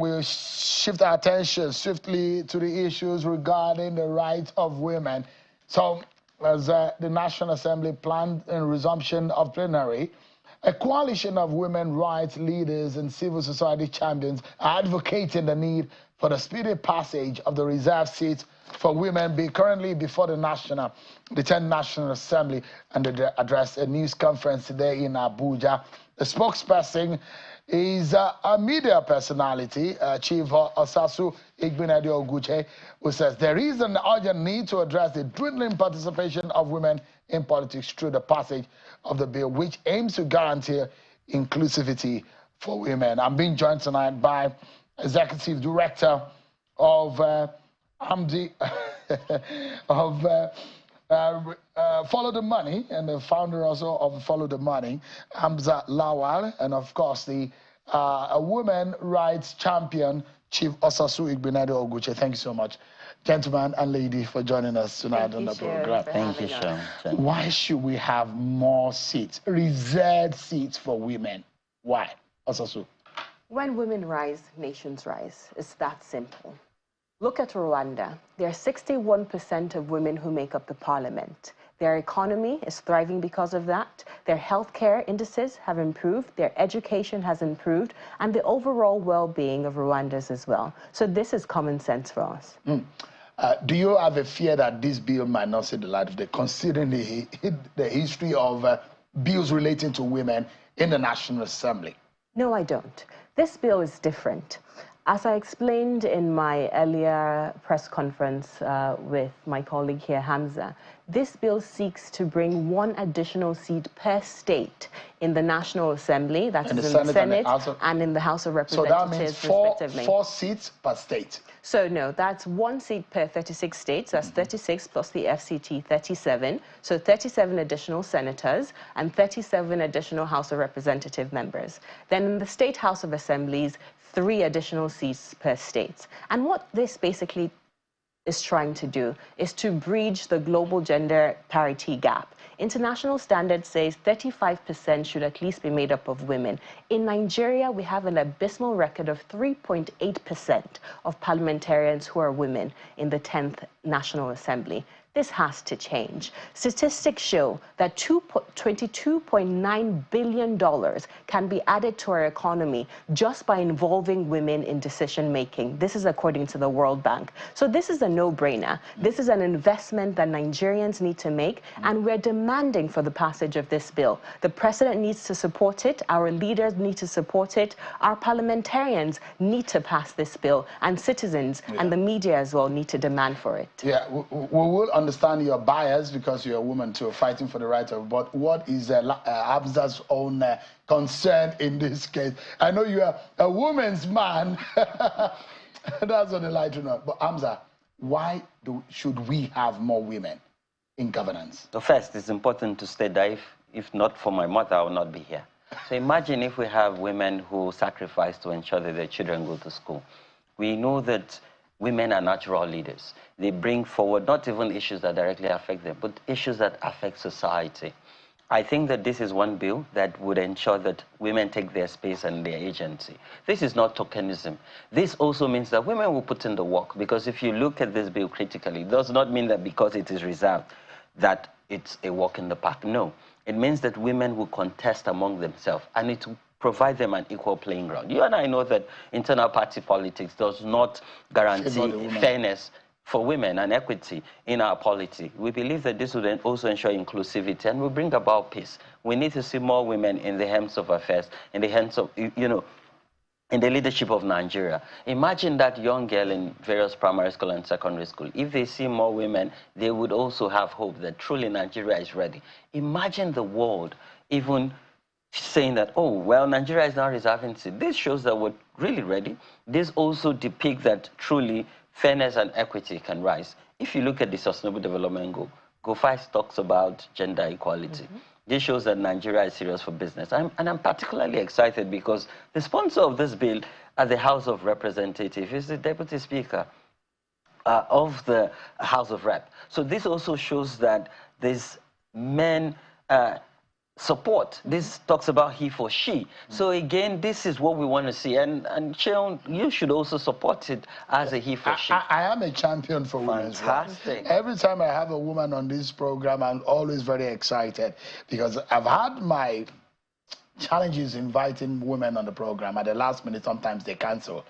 we'll shift our attention swiftly to the issues regarding the rights of women. So, as the National Assembly planned a resumption of plenary, a coalition of women rights leaders and civil society champions are advocating the need for the speedy passage of the reserved seats for women currently before the 10th National Assembly, and they addressed a news conference today in Abuja. The spokesperson is a media personality, Chief Osasu Igbenedi Oguche, who says there is an urgent need to address the dwindling participation of women in politics through the passage of the bill, which aims to guarantee inclusivity for women. I'm being joined tonight by Executive Director of AMDI, Follow the Money, and the founder also of Follow the Money, Hamza Lawal, and of course the a women rights champion, Chief Osasu Igbenedi Oguche. Thank you so much, gentlemen and lady, for joining us tonight on the program. Thank you, Sean. Why should we have more seats, reserved seats for women? Why, Osasu? When women rise, nations rise. It's that simple. Look at Rwanda. There are 61% of women who make up the parliament. Their economy is thriving because of that. Their healthcare indices have improved, their education has improved, and the overall well-being of Rwandans as well. So this is common sense for us. Do you have a fear that this bill might not see the light of day, considering the history of bills relating to women in the National Assembly? No, I don't. This bill is different. As I explained in my earlier press conference with my colleague here, Hamza, this bill seeks to bring one additional seat per state in the National Assembly, that is in the Senate and in the House of Representatives, so that means respectively. 4 seats per state. So no, that's 1 seat per 36 states. That's 36 plus the FCT, 37. So 37 additional senators and 37 additional House of Representative members. Then in the State House of Assemblies, 3 additional seats per state. And what this basically is trying to do is to bridge the global gender parity gap. International standards says 35% should at least be made up of women. In Nigeria, we have an abysmal record of 3.8% of parliamentarians who are women in the 10th National Assembly. This has to change. Statistics show that $22.9 billion can be added to our economy just by involving women in decision-making. This is according to the World Bank. So this is a no-brainer. This is an investment that Nigerians need to make, and we're demanding for the passage of this bill. The President needs to support it. Our leaders need to support it. Our parliamentarians need to pass this bill, and citizens and the media as well need to demand for it. Yeah, we will understand your bias because you're a woman too, fighting for the right of, but what is Hamza's own concern in this case? I know you are a woman's man. That's on the lighter note. But Hamza, why should we have more women in governance? So first, it's important to state that if not for my mother, I would not be here. So imagine if we have women who sacrifice to ensure that their children go to school. We know that women are natural leaders. They bring forward not even issues that directly affect them, but issues that affect society. I think that this is one bill that would ensure that women take their space and their agency. This is not tokenism. This also means that women will put in the work, because if you look at this bill critically, it does not mean that because it is reserved that it's a walk in the park. No, it means that women will contest among themselves, and it will provide them an equal playing ground. You and I know that internal party politics does not guarantee fairness for women and equity in our polity. We believe that this would also ensure inclusivity and will bring about peace. We need to see more women in the helms of affairs, in the hands of, in the leadership of Nigeria. Imagine that young girl in various primary school and secondary school. If they see more women, they would also have hope that truly Nigeria is ready. Imagine the world even saying that, oh, well, Nigeria is now reserving seats. This shows that we're really ready. This also depicts that truly fairness and equity can rise. If you look at the Sustainable Development Goal, Goal 5 talks about gender equality. This shows that Nigeria is serious for business. And I'm particularly excited because the sponsor of this bill at the House of Representatives is the Deputy Speaker of the House of Rep. So this also shows that these men support. This talks about he for she. So again, this is what we want to see. And Cheon, you should also support it as a he for she. I am a champion for women's rights. Fantastic. Every time I have a woman on this program, I'm always very excited because I've had my challenges inviting women on the program. At the last minute, sometimes they cancel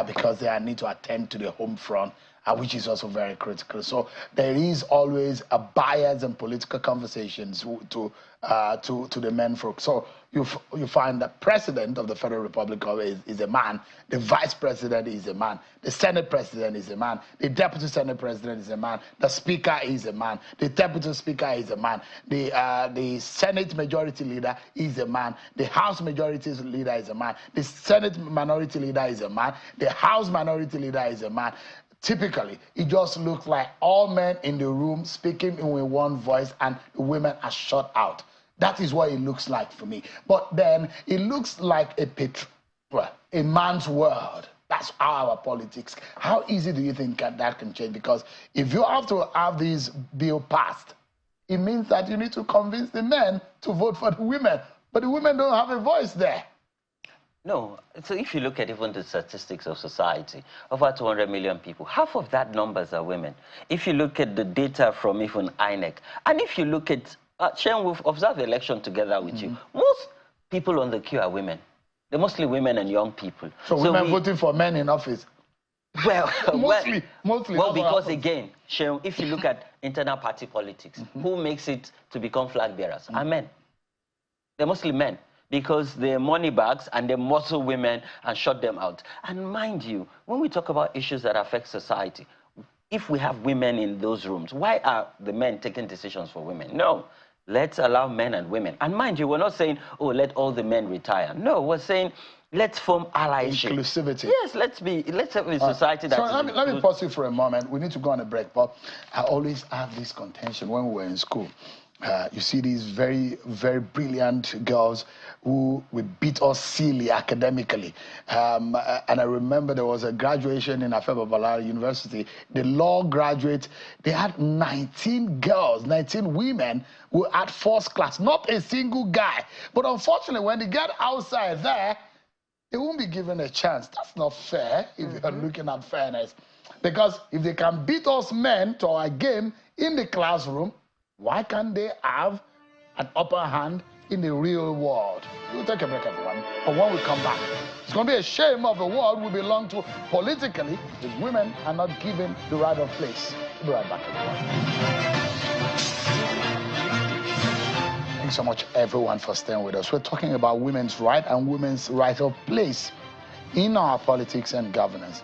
because they need to attend to the home front, which is also very critical. So there is always a bias in political conversations to the men folk. So you find the president of the Federal Republic is a man, the vice president is a man, the Senate president is a man, the deputy Senate president is a man, the speaker is a man, the deputy speaker is a man, the Senate majority leader is a man, the House majority leader is a man, the Senate minority leader is a man, the House minority leader is a man. Typically, it just looks like all men in the room speaking in one voice and the women are shut out. That is what it looks like for me. But then it looks like a man's world. That's our politics. How easy do you think that can change? Because if you have to have this bill passed, it means that you need to convince the men to vote for the women. But the women don't have a voice there. No. So if you look at even the statistics of society, over 200 million people, half of that numbers are women. If you look at the data from even INEC, and if you look at, Shen, we've observed the election together with you, most people on the queue are women. They're mostly women and young people. So women voting for men in office? Well, mostly. Well, because again, Shen, if you look at internal party politics, who makes it to become flag bearers are men. They're mostly men, because they're money bags and they muscle women and shut them out. And mind you, when we talk about issues that affect society, if we have women in those rooms, why are the men taking decisions for women? No, let's allow men and women. And mind you, we're not saying, oh, let all the men retire. No, we're saying, let's form allyship. Inclusivity. Yes, let's have a society that. So let me pause you for a moment. We need to go on a break, but I always have this contention when we were in school. You see these very, very brilliant girls who would beat us silly academically. And I remember there was a graduation in Afebabala University. The law graduate, they had 19 girls, 19 women who had first class, not a single guy. But unfortunately, when they get outside there, they won't be given a chance. That's not fair if you're looking at fairness. Because if they can beat us men to our game in the classroom, why can't they have an upper hand in the real world? We'll take a break, everyone. But when we come back, it's going to be a shame of the world we belong to politically if women are not given the right of place. We'll be right back, everyone. Thanks so much, everyone, for staying with us. We're talking about women's right and women's right of place in our politics and governance.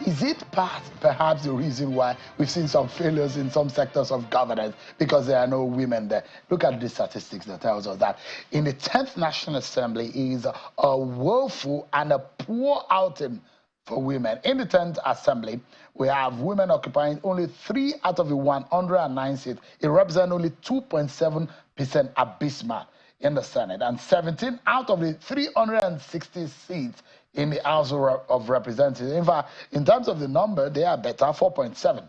Is it perhaps the reason why we've seen some failures in some sectors of governance because there are no women there? Look at the statistics that tells us that in the 10th National Assembly is a woeful and a poor outing for women. In the 10th Assembly, we have women occupying only 3 out of the 109 seats. It represents only 2.7% abysmal in the Senate, and 17 out of the 360 seats in the House of Representatives. In fact, in terms of the number, they are better, 4.7.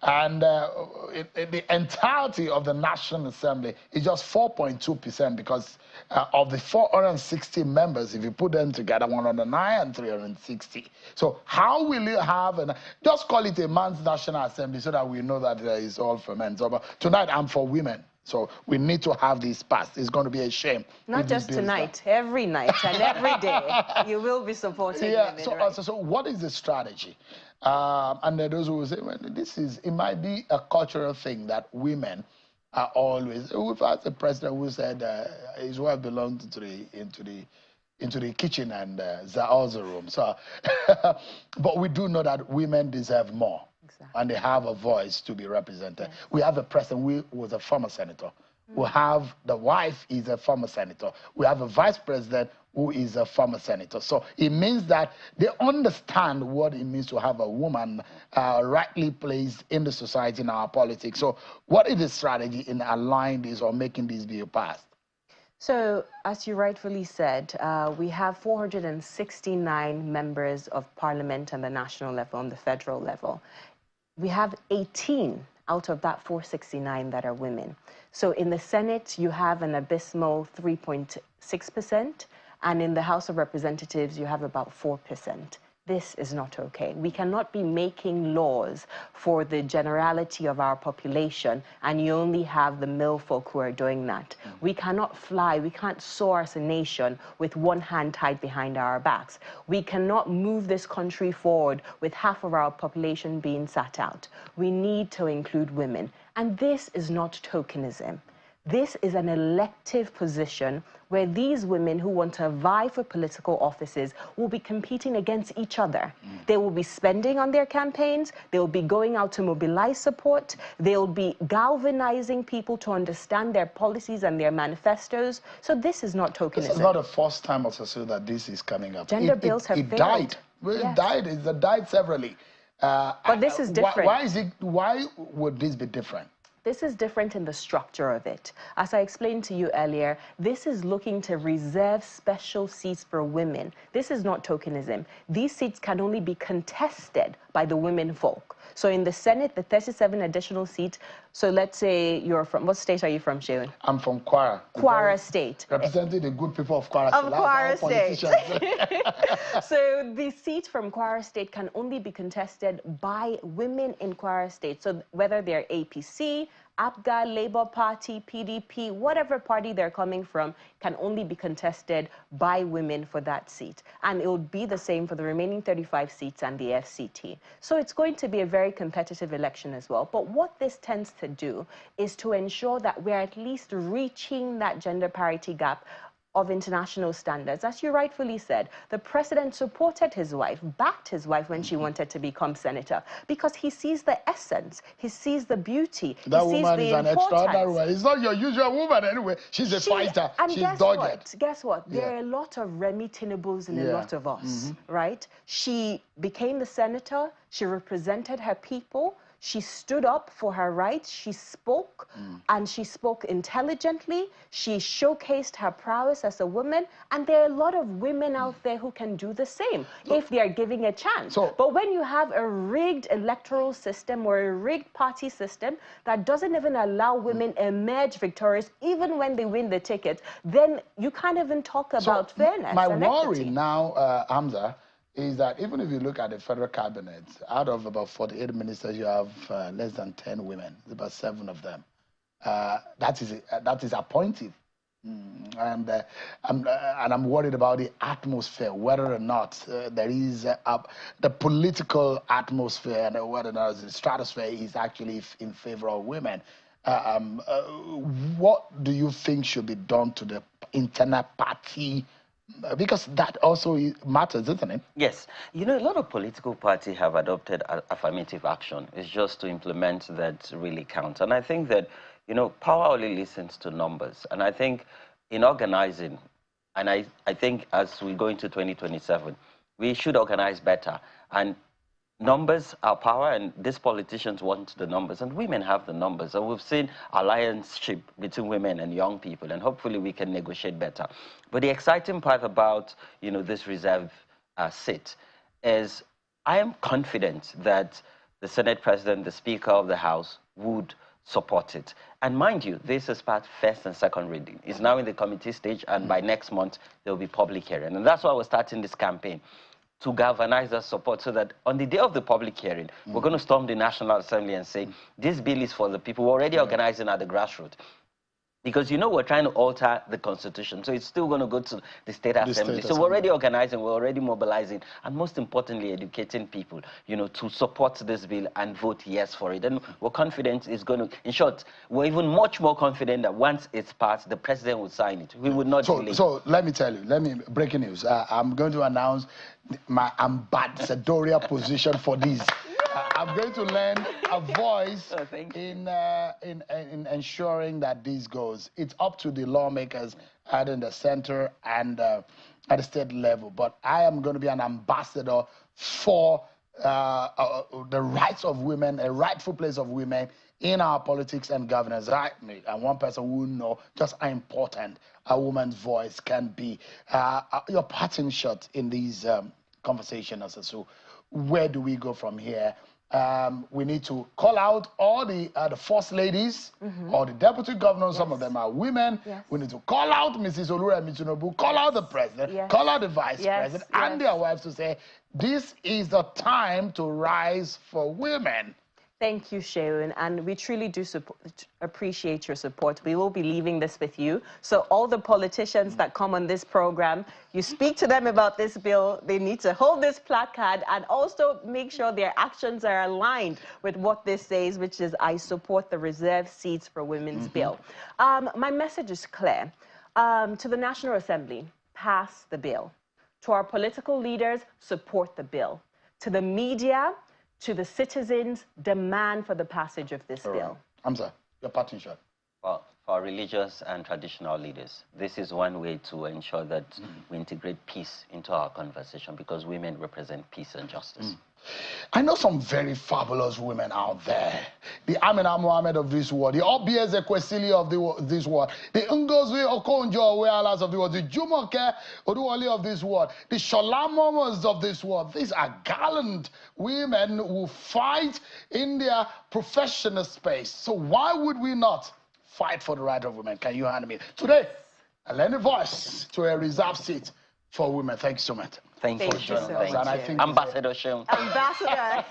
And the entirety of the National Assembly is just 4.2% because of the 460 members, if you put them together, 109 and 360. So how will you have, just call it a man's National Assembly so that we know that it's all for men. So, but tonight, I'm for women. So we need to have this passed. It's going to be a shame. Not just tonight, every night and every day, you will be supporting women, right? So what is the strategy? And there are those who will say, well, it might be a cultural thing that women are always. We've had a president who said his wife belonged into the kitchen and the other room. So, but we do know that women deserve more. Exactly. And they have a voice to be represented. Yes. We have a president who was a former senator. We have the wife is a former senator. We have a vice president who is a former senator. So it means that they understand what it means to have a woman rightly placed in the society, in our politics. So what is the strategy in allowing this or making this bill passed? So, as you rightfully said, we have 469 members of parliament on the national level, on the federal level. We have 18 out of that 469 that are women. So in the Senate, you have an abysmal 3.6%, and in the House of Representatives, you have about 4%. This is not okay. We cannot be making laws for the generality of our population, and you only have the male folk who are doing that. We cannot fly, we can't soar as a nation with one hand tied behind our backs. We cannot move this country forward with half of our population being sat out. We need to include women. And this is not tokenism. This is an elective position where these women who want to vie for political offices will be competing against each other. They will be spending on their campaigns, they will be going out to mobilize support, they'll be galvanizing people to understand their policies and their manifestos. So this is not tokenism. This is not the first time also so that this is coming up. Gender bills have failed. Died. Well, yes. It died. It died severally. But this is different. Why would this be different? This is different in the structure of it. As I explained to you earlier, this is looking to reserve special seats for women. This is not tokenism. These seats can only be contested by the women folk. So in the Senate, the 37 additional seats, so let's say you're from, what state are you from, Shewan? I'm from Kwara. Kwara State. Representing the good people of Kwara State. Of Kwara State. So the seat from Kwara State can only be contested by women in Kwara State. So whether they're APC, APGA, Labour Party, PDP, whatever party they're coming from, can only be contested by women for that seat. And it would be the same for the remaining 35 seats and the FCT. So it's going to be a very competitive election as well. But what this tends to do is to ensure that we're at least reaching that gender parity gap of international standards. As you rightfully said, the president supported his wife, backed his wife when she wanted to become senator, because he sees the essence, he sees the beauty, that he sees woman the is an extraordinary woman. It's not your usual woman anyway. She's a fighter. And she's dogged. Guess what? Yeah. There are a lot of Remi Tinubus in a lot of us, right? She became the senator, she represented her people, she stood up for her rights, she spoke, and she spoke intelligently, she showcased her prowess as a woman, and there are a lot of women out there who can do the same if they are given a chance. But when you have a rigged electoral system or a rigged party system that doesn't even allow women emerge victorious, even when they win the ticket, then you can't even talk about fairness my and worry equity. now, Hamza, is that even if you look at the federal cabinet, out of about 48 ministers, you have less than 10 women. It's about 7 of them. That is appointed. And I'm worried about the atmosphere, whether or not there is the political atmosphere and whether or not the stratosphere is actually in favor of women. What do you think should be done to the internal party? Because that also matters, isn't it? Yes. You know, a lot of political parties have adopted affirmative action. It's just to implement that really counts. And I think that, you know, power only listens to numbers. And I think in organizing, and I think as we go into 2027, we should organize better. And numbers are power, and these politicians want the numbers, and women have the numbers. And we've seen allianceship between women and young people, and hopefully we can negotiate better. But the exciting part about, you know, this reserve seat is I am confident that the Senate President, the Speaker of the House, would support it. And mind you, this is part first and second reading. It's now in the committee stage, and by next month, there will be public hearing. And that's why we're starting this campaign, to galvanize that support, so that on the day of the public hearing, we're going to storm the National Assembly and say, this bill is for the people. We're already organizing at the grassroots. Because, you know, we're trying to alter the Constitution, so it's still going to go to the State Assembly. So we're already organizing, we're already mobilizing, and most importantly, educating people, you know, to support this bill and vote yes for it. And we're confident it's going to, in short, we're even much more confident that once it's passed, the president will sign it. We would not delay. So let me tell you, breaking news. I'm going to announce my ambassadorial position for this. I'm going to lend a voice in ensuring that this goes. It's up to the lawmakers at in the center and at the state level. But I am going to be an ambassador for the rights of women, a rightful place of women in our politics and governance. And one person will know just how important a woman's voice can be. Your parting shot in these conversations. So where do we go from here? we need to call out all the first ladies, or the deputy governors. Some of them are women. We need to call out Mrs. Oluremi Tinubu, call out the president, call out the vice president and their wives to say, this is the time to rise for women. Thank you, Sharon, and we truly do appreciate your support. We will be leaving this with you. So all the politicians that come on this program, you speak to them about this bill. They need to hold this placard and also make sure their actions are aligned with what this says, which is, I support the reserved seats for women's bill. My message is clear. To the National Assembly, pass the bill. To our political leaders, support the bill. To the media, to the citizens, demand for the passage of this bill. Hamza, your parting shot. For our religious and traditional leaders, this is one way to ensure that we integrate peace into our conversation, because women represent peace and justice. I know some very fabulous women out there. The Amina Mohammed of this world, the Obieze Kwesili of this world, the Ngozi Okonjo-Iweala of the world, the Jumoke Oduwole of this world, the Shola of this world. These are gallant women who fight in their professional space. So why would we not fight for the right of women? Can you hand me? Today, I lend a voice to a reserved seat for women. Thank you so much. Thank you, so much. Ambassador Sheung. Ambassador.